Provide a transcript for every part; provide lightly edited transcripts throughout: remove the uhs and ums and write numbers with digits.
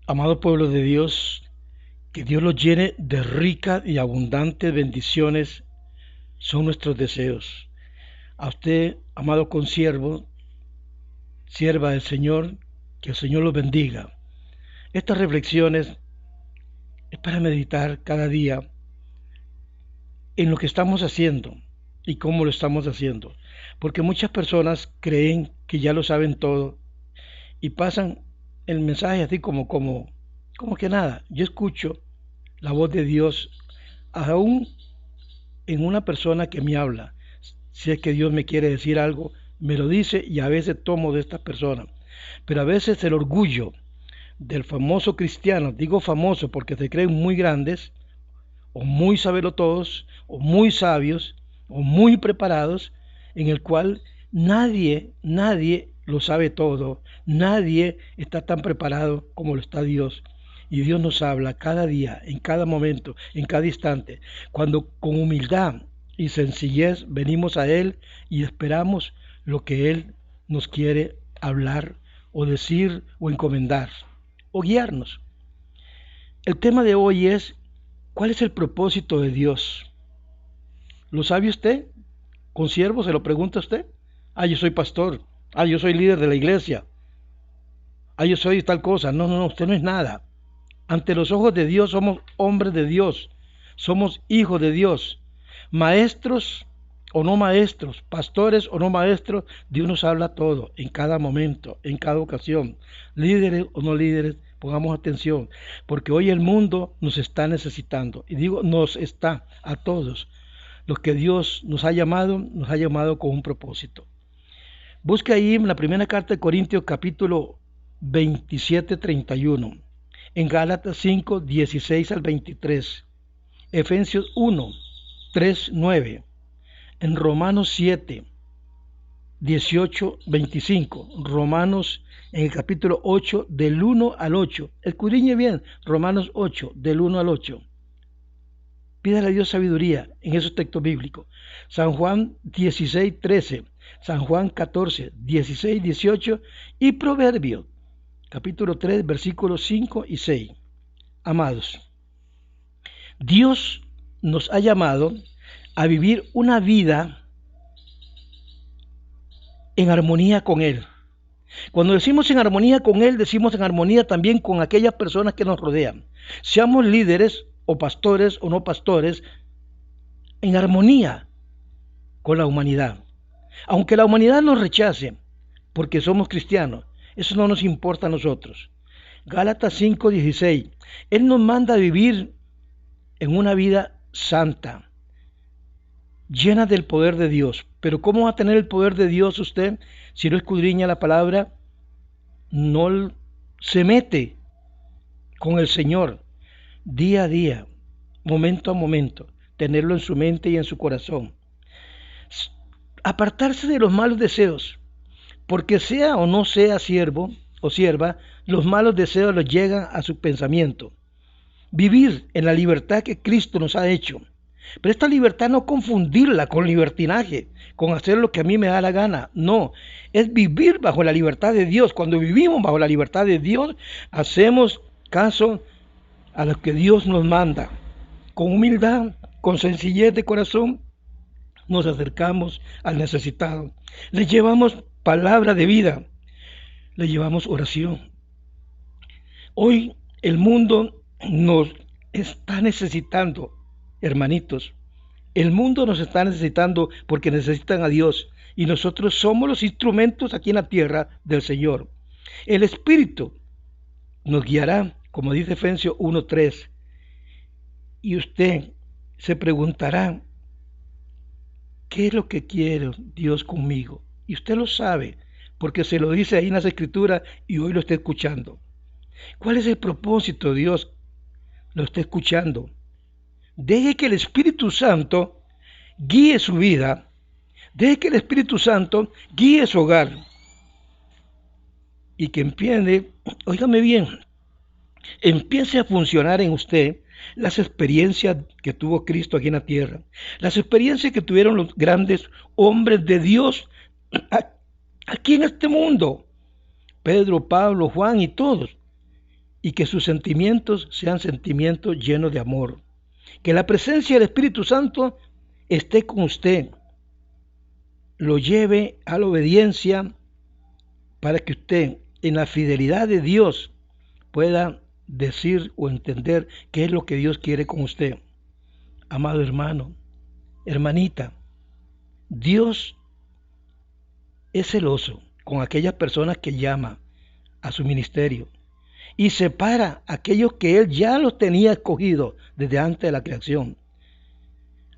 Amado pueblo de Dios, que Dios los llene de ricas y abundantes bendiciones son nuestros deseos. A usted, amado consiervo, sierva del Señor, que el Señor los bendiga. Estas reflexiones es para meditar cada día en lo que estamos haciendo y cómo lo estamos haciendo. Porque muchas personas creen que ya lo saben todo y pasan el mensaje así como que nada. Yo escucho la voz de Dios aún en una persona que me habla. Si es que Dios me quiere decir algo, me lo dice y a veces tomo de esta persona. Pero a veces el orgullo del famoso cristiano, digo famoso porque se creen muy grandes, o muy sabelotodos, o muy sabios, o muy preparados, en el cual nadie lo sabe todo, nadie está tan preparado como lo está Dios. Y Dios nos habla cada día, en cada momento, en cada instante, cuando con humildad y sencillez venimos a Él y esperamos lo que Él nos quiere hablar o decir o encomendar o guiarnos. El tema de hoy es: ¿cuál es el propósito de Dios? ¿Lo sabe usted? ¿Consiervo? ¿Se lo pregunta usted? Yo soy pastor. Yo soy líder de la iglesia. Yo soy tal cosa. No, no, no, usted no es nada. Ante los ojos de Dios somos hombres de Dios. Somos hijos de Dios. Maestros o no maestros, pastores o no maestros, Dios nos habla todo, en cada momento, en cada ocasión. Líderes o no líderes, pongamos atención, porque hoy el mundo nos está necesitando. Y digo, nos está a todos. Los que Dios nos ha llamado con un propósito. Busque ahí en la primera carta de Corintios capítulo 27-31, en Gálatas 5, 16 al 23, Efesios 1, 3, 9, en Romanos 7, 18, 25, Romanos en el capítulo 8, del 1 al 8. Escudriñe bien, Romanos 8, del 1 al 8. Pídale a Dios sabiduría en esos textos bíblicos. San Juan 16, 13, San Juan 14, 16, 18 y Proverbios, capítulo 3, versículos 5 y 6. Amados, Dios nos ha llamado a vivir una vida en armonía con Él. Cuando decimos en armonía con Él, decimos en armonía también con aquellas personas que nos rodean. Seamos líderes o pastores o no pastores, en armonía con la humanidad. Aunque la humanidad nos rechace porque somos cristianos, eso no nos importa a nosotros. Gálatas 5:16, Él nos manda a vivir en una vida santa, llena del poder de Dios. Pero ¿cómo va a tener el poder de Dios usted si no escudriña la palabra? No se mete con el Señor día a día, momento a momento, tenerlo en su mente y en su corazón. Apartarse de los malos deseos, porque sea o no sea siervo o sierva, los malos deseos los llegan a su pensamiento. Vivir en la libertad que Cristo nos ha hecho. Pero esta libertad no confundirla con libertinaje, con hacer lo que a mí me da la gana. No, es vivir bajo la libertad de Dios. Cuando vivimos bajo la libertad de Dios, hacemos caso a lo que Dios nos manda. Con humildad, con sencillez de corazón, nos acercamos al necesitado. Le llevamos palabra de vida, le llevamos oración. Hoy el mundo nos está necesitando, hermanitos. El mundo nos está necesitando porque necesitan a Dios y nosotros somos los instrumentos aquí en la tierra del Señor. El Espíritu nos guiará, como dice Efesios 1:3, y usted se preguntará: ¿qué es lo que quiere Dios conmigo? Y usted lo sabe, porque se lo dice ahí en las Escrituras y hoy lo está escuchando. ¿Cuál es el propósito de Dios? Lo está escuchando. Deje que el Espíritu Santo guíe su vida. Deje que el Espíritu Santo guíe su hogar. Y que empiece, óigame bien, empiece a funcionar en usted las experiencias que tuvo Cristo aquí en la tierra, las experiencias que tuvieron los grandes hombres de Dios aquí en este mundo, Pedro, Pablo, Juan y todos. y que sus sentimientos sean sentimientos llenos de amor. Que la presencia del Espíritu Santo esté con usted, lo lleve a la obediencia para que usted, en la fidelidad de Dios, pueda decir o entender qué es lo que Dios quiere con usted. Amado hermano, hermanita, Dios es celoso con aquellas personas que llama a su ministerio y separa a aquellos que Él ya los tenía escogidos desde antes de la creación,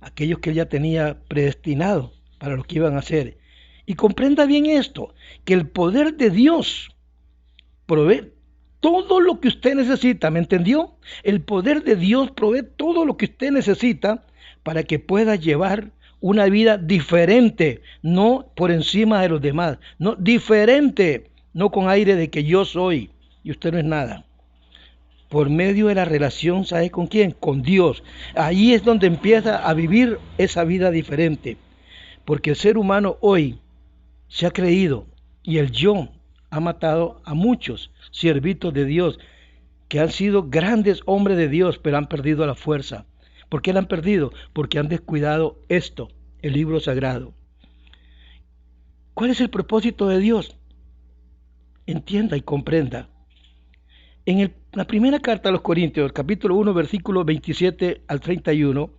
aquellos que Él ya tenía predestinados para lo que iban a hacer. Y comprenda bien esto, que el poder de Dios provee todo lo que usted necesita, ¿me entendió? El poder de Dios provee todo lo que usted necesita para que pueda llevar una vida diferente, no por encima de los demás, no diferente, no con aire de que yo soy y usted no es nada. Por medio de la relación, ¿sabe con quién? Con Dios. Ahí es donde empieza a vivir esa vida diferente, porque el ser humano hoy se ha creído y el yo ha matado a muchos siervitos de Dios que han sido grandes hombres de Dios, pero han perdido la fuerza. ¿Por qué la han perdido? Porque han descuidado esto, el libro sagrado. ¿Cuál es el propósito de Dios? Entienda y comprenda. En la primera carta a los Corintios, capítulo 1, versículos 27 al 31,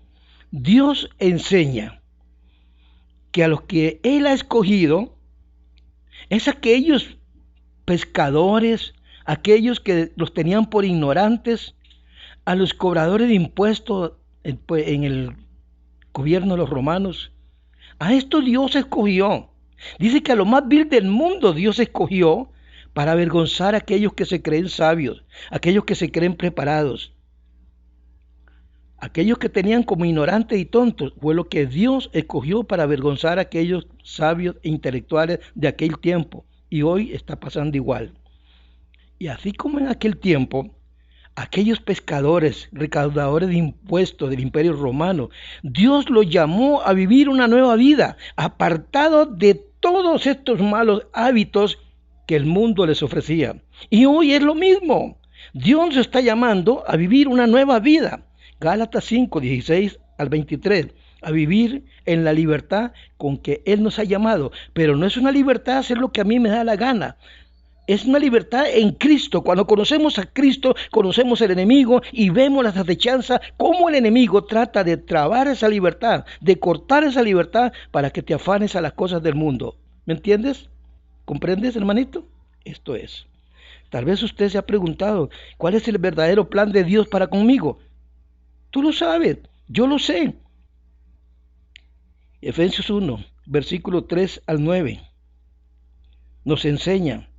Dios enseña que a los que Él ha escogido es aquellos pescadores, aquellos que los tenían por ignorantes, a los cobradores de impuestos en el gobierno de los romanos. A esto Dios escogió. Dice que a lo más vil del mundo Dios escogió para avergonzar a aquellos que se creen sabios, aquellos que se creen preparados. Aquellos que tenían como ignorantes y tontos fue lo que Dios escogió para avergonzar a aquellos sabios e intelectuales de aquel tiempo. Y hoy está pasando igual. Y así como en aquel tiempo, aquellos pescadores, recaudadores de impuestos del Imperio Romano, Dios los llamó a vivir una nueva vida, apartados de todos estos malos hábitos que el mundo les ofrecía. Y hoy es lo mismo. Dios nos está llamando a vivir una nueva vida. Gálatas 5, 16 al 23. A vivir en la libertad con que Él nos ha llamado. Pero no es una libertad hacer lo que a mí me da la gana. Es una libertad en Cristo. Cuando conocemos a Cristo, conocemos al enemigo y vemos las acechanzas, cómo el enemigo trata de trabar esa libertad, de cortar esa libertad para que te afanes a las cosas del mundo. ¿Me entiendes? ¿Comprendes, hermanito? Esto es. Tal vez usted se ha preguntado, ¿cuál es el verdadero plan de Dios para conmigo? Tú lo sabes, yo lo sé. Efesios 1, versículo 3 al 9, nos enseña.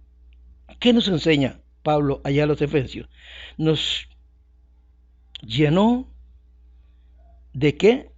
¿Qué nos enseña Pablo allá a los Efesios? Nos llenó ¿de qué?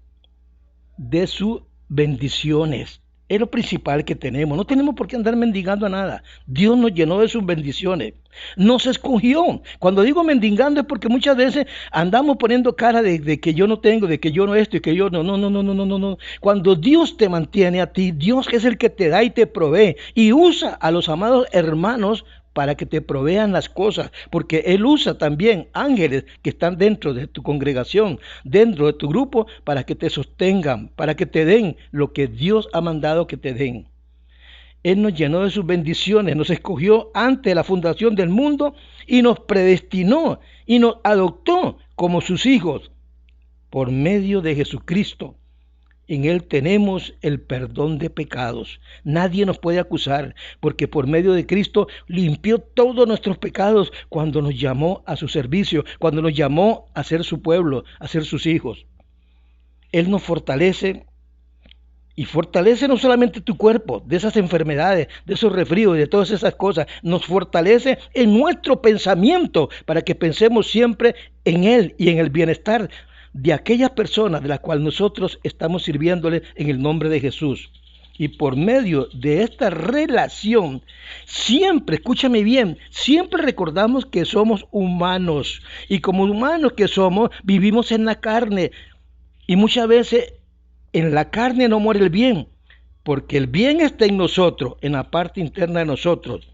De sus bendiciones. Es lo principal que tenemos. No tenemos por qué andar mendigando a nada. Dios nos llenó de sus bendiciones. Nos escogió. Cuando digo mendigando es porque muchas veces andamos poniendo cara de que yo no tengo, de que yo no esto y que yo no. No. Cuando Dios te mantiene a ti, Dios es el que te da y te provee. Y usa a los amados hermanos para que te provean las cosas, porque Él usa también ángeles que están dentro de tu congregación, dentro de tu grupo, para que te sostengan, para que te den lo que Dios ha mandado que te den. Él nos llenó de sus bendiciones, nos escogió antes de la fundación del mundo y nos predestinó y nos adoptó como sus hijos por medio de Jesucristo. En Él tenemos el perdón de pecados. Nadie nos puede acusar, porque por medio de Cristo limpió todos nuestros pecados cuando nos llamó a su servicio, cuando nos llamó a ser su pueblo, a ser sus hijos. Él nos fortalece y fortalece no solamente tu cuerpo de esas enfermedades, de esos resfríos y de todas esas cosas. Nos fortalece en nuestro pensamiento para que pensemos siempre en Él y en el bienestar de aquellas personas de las cuales nosotros estamos sirviéndole en el nombre de Jesús. Y por medio de esta relación, siempre, escúchame bien, siempre recordamos que somos humanos. Y como humanos que somos, vivimos en la carne. Y muchas veces en la carne no muere el bien, porque el bien está en nosotros, en la parte interna de nosotros.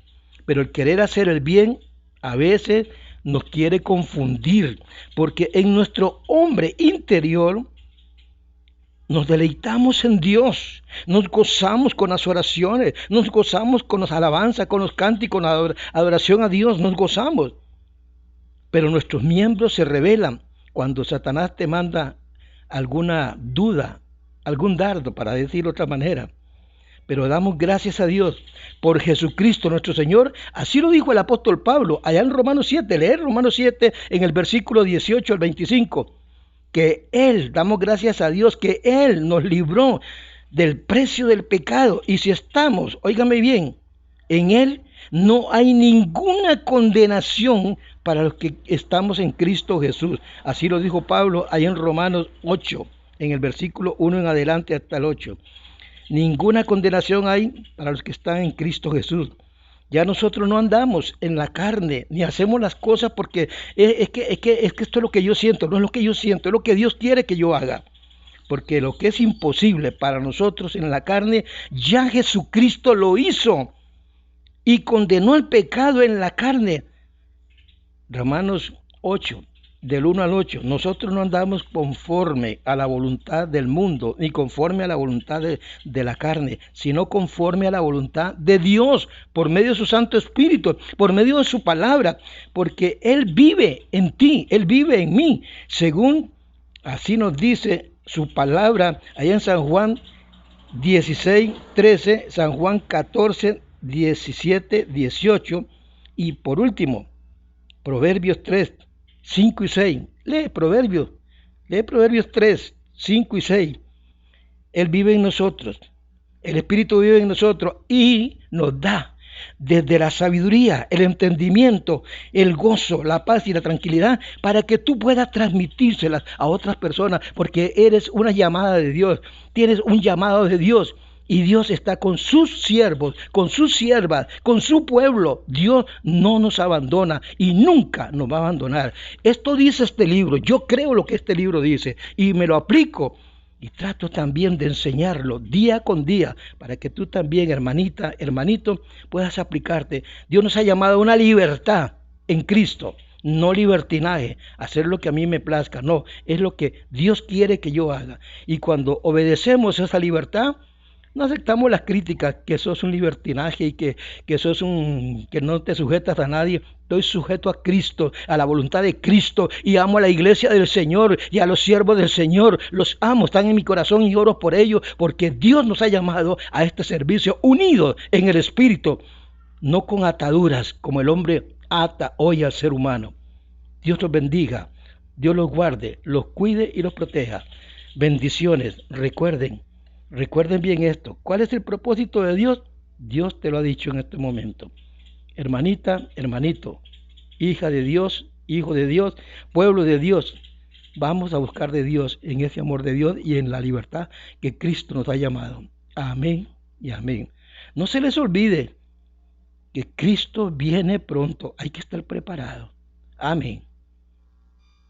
Pero el querer hacer el bien, a veces nos quiere confundir, porque en nuestro hombre interior nos deleitamos en Dios, nos gozamos con las oraciones, nos gozamos con las alabanzas, con los cánticos, con la adoración a Dios, nos gozamos. Pero nuestros miembros se rebelan cuando Satanás te manda alguna duda, algún dardo, para decirlo de otra manera. Pero damos gracias a Dios por Jesucristo nuestro Señor. Así lo dijo el apóstol Pablo allá en Romanos 7. Leer Romanos 7 en el versículo 18 al 25. Que Él, damos gracias a Dios, que Él nos libró del precio del pecado. Y si estamos, óigame bien, en Él no hay ninguna condenación para los que estamos en Cristo Jesús. Así lo dijo Pablo allá en Romanos 8, en el versículo 1 en adelante hasta el 8. Ninguna condenación hay para los que están en Cristo Jesús. Ya nosotros no andamos en la carne, ni hacemos las cosas porque es que esto es lo que yo siento, no es lo que yo siento, es lo que Dios quiere que yo haga. Porque lo que es imposible para nosotros en la carne, ya Jesucristo lo hizo y condenó el pecado en la carne. Romanos 8, del 1 al 8, nosotros no andamos conforme a la voluntad del mundo, ni conforme a la voluntad de la carne, sino conforme a la voluntad de Dios, por medio de su Santo Espíritu, por medio de su palabra, porque Él vive en ti, Él vive en mí, según así nos dice su palabra, allá en San Juan 16, 13, San Juan 14, 17, 18, y por último, Proverbios 3, 5 y 6. Lee Proverbios 3, 5 y 6. Él vive en nosotros, el Espíritu vive en nosotros y nos da desde la sabiduría, el entendimiento, el gozo, la paz y la tranquilidad para que tú puedas transmitírselas a otras personas, porque eres una llamada de Dios, tienes un llamado de Dios. Y Dios está con sus siervos, con sus siervas, con su pueblo. Dios no nos abandona y nunca nos va a abandonar. Esto dice este libro. Yo creo lo que este libro dice y me lo aplico. Y trato también de enseñarlo día con día para que tú también, hermanita, hermanito, puedas aplicarte. Dios nos ha llamado a una libertad en Cristo. No libertinaje, hacer lo que a mí me plazca. No, es lo que Dios quiere que yo haga. Y cuando obedecemos esa libertad, no aceptamos las críticas, que sos un libertinaje y que sos que no te sujetas a nadie. Estoy sujeto a Cristo, a la voluntad de Cristo, y amo a la iglesia del Señor y a los siervos del Señor. Los amo, están en mi corazón y oro por ellos, porque Dios nos ha llamado a este servicio unidos en el Espíritu, no con ataduras como el hombre ata hoy al ser humano. Dios los bendiga, Dios los guarde, los cuide y los proteja. Bendiciones. Recuerden bien esto. ¿Cuál es el propósito de Dios? Dios te lo ha dicho en este momento. Hermanita, hermanito, hija de Dios, hijo de Dios, pueblo de Dios. Vamos a buscar de Dios en ese amor de Dios y en la libertad que Cristo nos ha llamado. Amén y amén. No se les olvide que Cristo viene pronto. Hay que estar preparado. Amén.